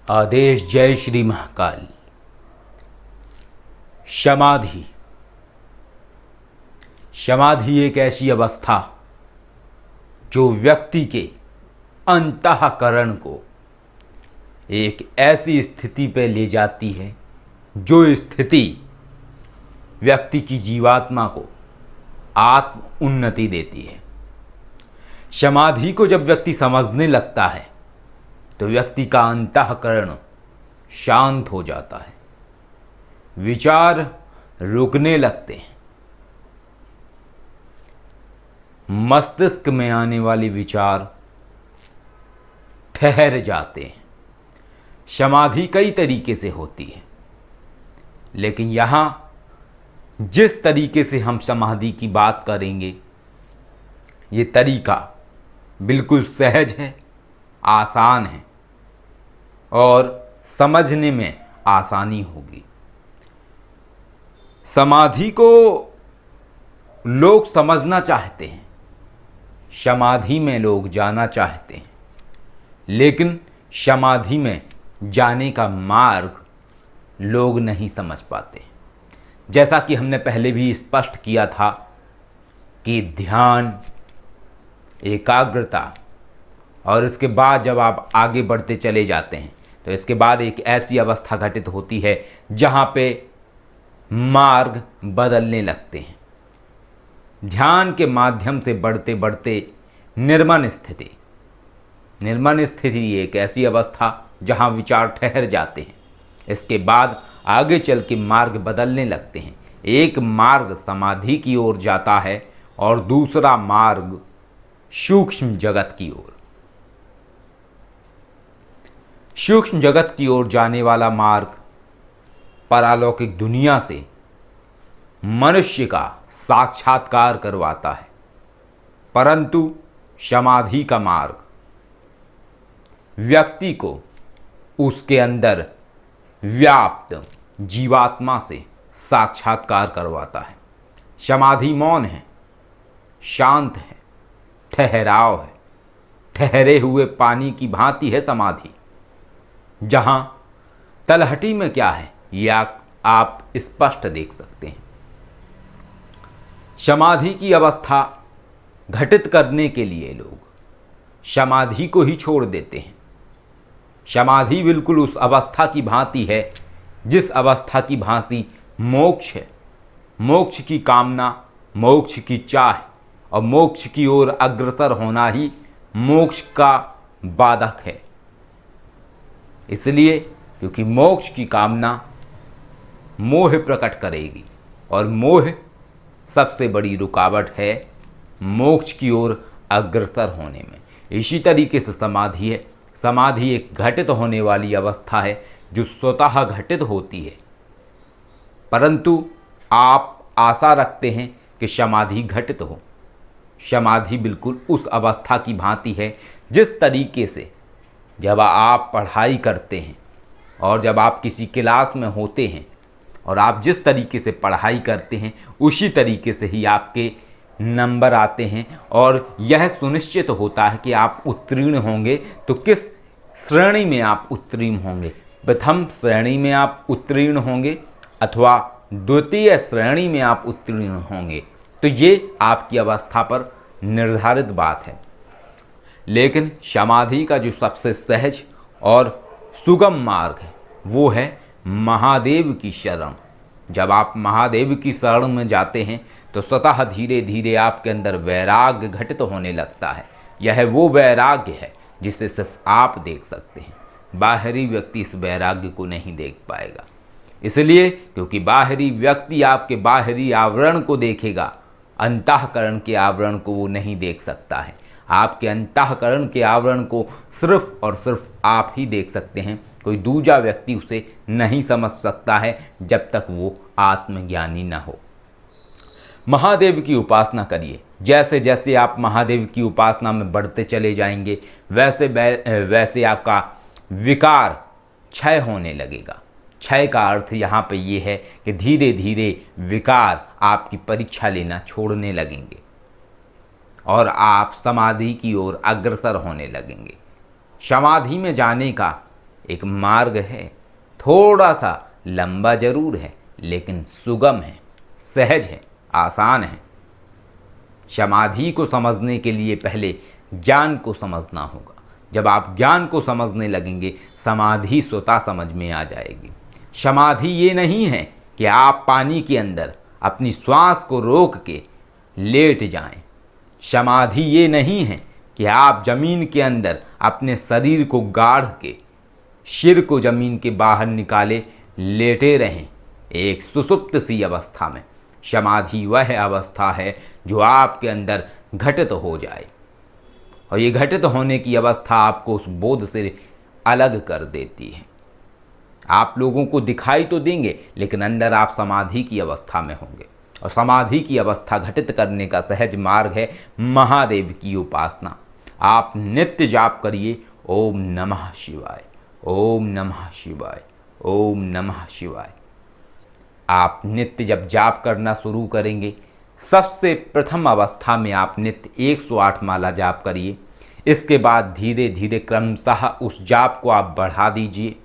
आदेश जय श्री महाकाल। समाधि। समाधि एक ऐसी अवस्था जो व्यक्ति के अंतःकरण को एक ऐसी स्थिति पे ले जाती है जो स्थिति व्यक्ति की जीवात्मा को आत्म उन्नति देती है। समाधि को जब व्यक्ति समझने लगता है तो व्यक्ति का अंतःकरण शांत हो जाता है, विचार रुकने लगते हैं, मस्तिष्क में आने वाले विचार ठहर जाते हैं। समाधि कई तरीके से होती है, लेकिन यहाँ जिस तरीके से हम समाधि की बात करेंगे ये तरीका बिल्कुल सहज है, आसान है और समझने में आसानी होगी। समाधि को लोग समझना चाहते हैं, समाधि में लोग जाना चाहते हैं, लेकिन समाधि में जाने का मार्ग लोग नहीं समझ पाते। जैसा कि हमने पहले भी स्पष्ट किया था कि ध्यान, एकाग्रता और इसके बाद जब आप आगे बढ़ते चले जाते हैं तो इसके बाद एक ऐसी अवस्था घटित होती है जहाँ पे मार्ग बदलने लगते हैं। ध्यान के माध्यम से बढ़ते बढ़ते निर्मल स्थिति एक ऐसी अवस्था जहाँ विचार ठहर जाते हैं। इसके बाद आगे चल के मार्ग बदलने लगते हैं। एक मार्ग समाधि की ओर जाता है और दूसरा मार्ग सूक्ष्म जगत की ओर। सूक्ष्म जगत की ओर जाने वाला मार्ग पारलौकिक दुनिया से मनुष्य का साक्षात्कार करवाता है, परंतु समाधि का मार्ग व्यक्ति को उसके अंदर व्याप्त जीवात्मा से साक्षात्कार करवाता है। समाधि मौन है, शांत है, ठहराव है, ठहरे हुए पानी की भांति है समाधि। जहाँ तलहटी में क्या है ये आप स्पष्ट देख सकते हैं। समाधि की अवस्था घटित करने के लिए लोग समाधि को ही छोड़ देते हैं। समाधि बिल्कुल उस अवस्था की भांति है जिस अवस्था की भांति मोक्ष है। मोक्ष की कामना, मोक्ष की चाह और मोक्ष की ओर अग्रसर होना ही मोक्ष का बाधक है। इसलिए क्योंकि मोक्ष की कामना मोह प्रकट करेगी और मोह सबसे बड़ी रुकावट है मोक्ष की ओर अग्रसर होने में। इसी तरीके से समाधि है। समाधि एक घटित होने वाली अवस्था है जो स्वतः घटित होती है, परंतु आप आशा रखते हैं कि समाधि घटित हो। समाधि बिल्कुल उस अवस्था की भांति है जिस तरीके से जब आप पढ़ाई करते हैं और जब आप किसी क्लास में होते हैं और आप जिस तरीके से पढ़ाई करते हैं उसी तरीके से ही आपके नंबर आते हैं और यह सुनिश्चित होता है कि आप उत्तीर्ण होंगे। तो किस श्रेणी में आप उत्तीर्ण होंगे? प्रथम श्रेणी में आप उत्तीर्ण होंगे अथवा द्वितीय श्रेणी में आप उत्तीर्ण होंगे, तो ये आपकी अवस्था पर निर्धारित बात है। लेकिन समाधि का जो सबसे सहज और सुगम मार्ग है वो है महादेव की शरण। जब आप महादेव की शरण में जाते हैं तो स्वतः धीरे धीरे आपके अंदर वैराग्य घटित होने लगता है। यह वो वैराग्य है जिसे सिर्फ आप देख सकते हैं, बाहरी व्यक्ति इस वैराग्य को नहीं देख पाएगा। इसलिए क्योंकि बाहरी व्यक्ति आपके बाहरी आवरण को देखेगा, अंतःकरण के आवरण को वो नहीं देख सकता है। आपके अंतःकरण के आवरण को सिर्फ और सिर्फ आप ही देख सकते हैं। कोई दूसरा व्यक्ति उसे नहीं समझ सकता है जब तक वो आत्मज्ञानी न हो। महादेव की उपासना करिए। जैसे जैसे आप महादेव की उपासना में बढ़ते चले जाएंगे वैसे वैसे आपका विकार क्षय होने लगेगा। क्षय का अर्थ यहाँ पे ये है कि धीरे धीरे विकार आपकी परीक्षा लेना छोड़ने लगेंगे और आप समाधि की ओर अग्रसर होने लगेंगे। समाधि में जाने का एक मार्ग है, थोड़ा सा लंबा जरूर है लेकिन सुगम है, सहज है, आसान है। समाधि को समझने के लिए पहले ज्ञान को समझना होगा। जब आप ज्ञान को समझने लगेंगे समाधि स्वतः समझ में आ जाएगी। समाधि ये नहीं है कि आप पानी के अंदर अपनी श्वास को रोक के लेट जाएं। समाधि ये नहीं है कि आप जमीन के अंदर अपने शरीर को गाड़ के सिर को जमीन के बाहर निकाले लेटे रहें एक सुषुप्त सी अवस्था में। समाधि वह अवस्था है जो आपके अंदर घटित हो जाए, और ये घटित होने की अवस्था आपको उस बोध से अलग कर देती है। आप लोगों को दिखाई तो देंगे लेकिन अंदर आप समाधि की अवस्था में होंगे, और समाधि की अवस्था घटित करने का सहज मार्ग है महादेव की उपासना। आप नित्य जाप करिए ओम नमः शिवाय, ओम नमः शिवाय, ओम नमः शिवाय। आप नित्य जब जाप करना शुरू करेंगे, सबसे प्रथम अवस्था में आप नित्य 108 माला जाप करिए। इसके बाद धीरे धीरे क्रमशः उस जाप को आप बढ़ा दीजिए।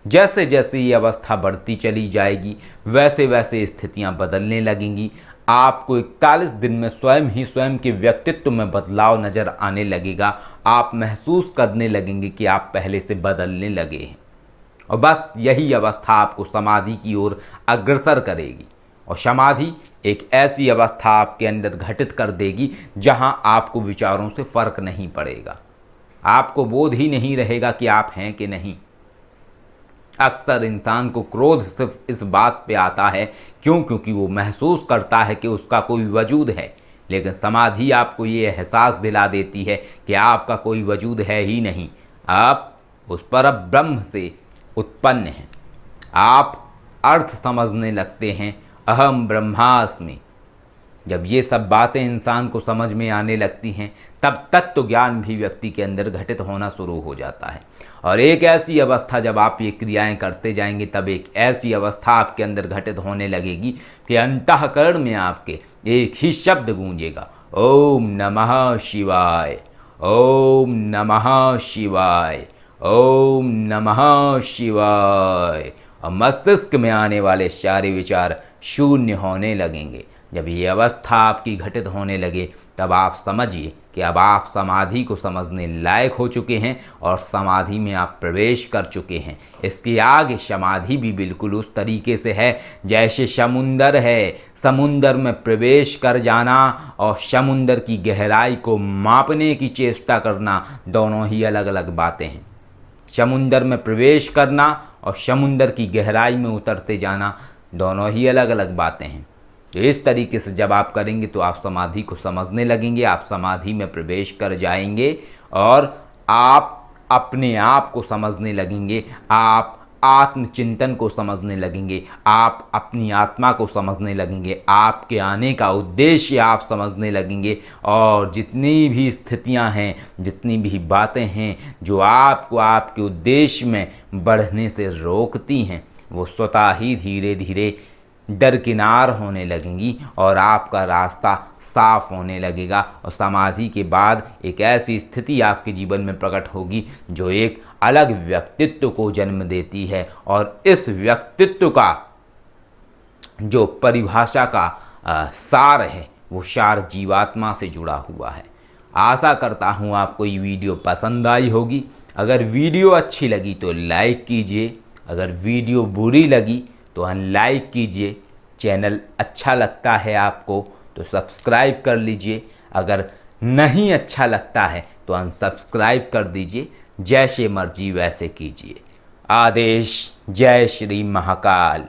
जैसे जैसे ये अवस्था बढ़ती चली जाएगी वैसे वैसे स्थितियां बदलने लगेंगी। आपको 41 दिन में स्वयं ही स्वयं के व्यक्तित्व में बदलाव नज़र आने लगेगा। आप महसूस करने लगेंगे कि आप पहले से बदलने लगे हैं, और बस यही अवस्था आपको समाधि की ओर अग्रसर करेगी। और समाधि एक ऐसी अवस्था आपके अंदर घटित कर देगी जहां आपको विचारों से फर्क नहीं पड़ेगा, आपको बोध ही नहीं रहेगा कि आप हैं कि नहीं। अक्सर इंसान को क्रोध सिर्फ इस बात पे आता है क्योंकि वो महसूस करता है कि उसका कोई वजूद है, लेकिन समाधि आपको ये एहसास दिला देती है कि आपका कोई वजूद है ही नहीं, आप उस परब्रह्म से उत्पन्न हैं। आप अर्थ समझने लगते हैं अहम ब्रह्मास्मि। जब ये सब बातें इंसान को समझ में आने लगती हैं तब तक तो ज्ञान भी व्यक्ति के अंदर घटित होना शुरू हो जाता है। और एक ऐसी अवस्था जब आप ये क्रियाएं करते जाएंगे तब एक ऐसी अवस्था आपके अंदर घटित होने लगेगी कि अंतःकरण में आपके एक ही शब्द गूंजेगा ओम नमः शिवाय, ओम नमः शिवाय, ओम नमः शिवाय। और मस्तिष्क में आने वाले सारे विचार शून्य होने लगेंगे। जब ये अवस्था आपकी घटित होने लगे तब आप समझिए कि अब आप समाधि को समझने लायक हो चुके हैं और समाधि में आप प्रवेश कर चुके हैं। इसके आगे समाधि भी बिल्कुल उस तरीके से है जैसे समुंदर है। समुंदर में प्रवेश कर जाना और समुंदर की गहराई को मापने की चेष्टा करना दोनों ही अलग अलग बातें हैं। समुंदर में प्रवेश करना और समुंदर की गहराई में उतरते जाना दोनों ही अलग अलग बातें हैं। तो इस तरीके से जब आप करेंगे तो आप समाधि को समझने लगेंगे, आप समाधि में प्रवेश कर जाएंगे और आप अपने आप को समझने लगेंगे, आप आत्मचिंतन को समझने लगेंगे, आप अपनी आत्मा को समझने लगेंगे, आपके आने का उद्देश्य आप समझने लगेंगे। और जितनी भी स्थितियां हैं, जितनी भी बातें हैं जो आपको आपके उद्देश्य में बढ़ने से रोकती हैं, वो स्वतः ही धीरे धीरे दरकिनार होने लगेंगी और आपका रास्ता साफ होने लगेगा। और समाधि के बाद एक ऐसी स्थिति आपके जीवन में प्रकट होगी जो एक अलग व्यक्तित्व को जन्म देती है। और इस व्यक्तित्व का जो परिभाषा का सार है वो सार जीवात्मा से जुड़ा हुआ है। आशा करता हूँ आपको ये वीडियो पसंद आई होगी। अगर वीडियो अच्छी लगी तो लाइक कीजिए, अगर वीडियो बुरी लगी तो अनलाइक कीजिए। चैनल अच्छा लगता है आपको तो सब्सक्राइब कर लीजिए, अगर नहीं अच्छा लगता है तो अनसब्सक्राइब कर दीजिए। जैसे मर्जी वैसे कीजिए। आदेश। जय श्री महाकाल।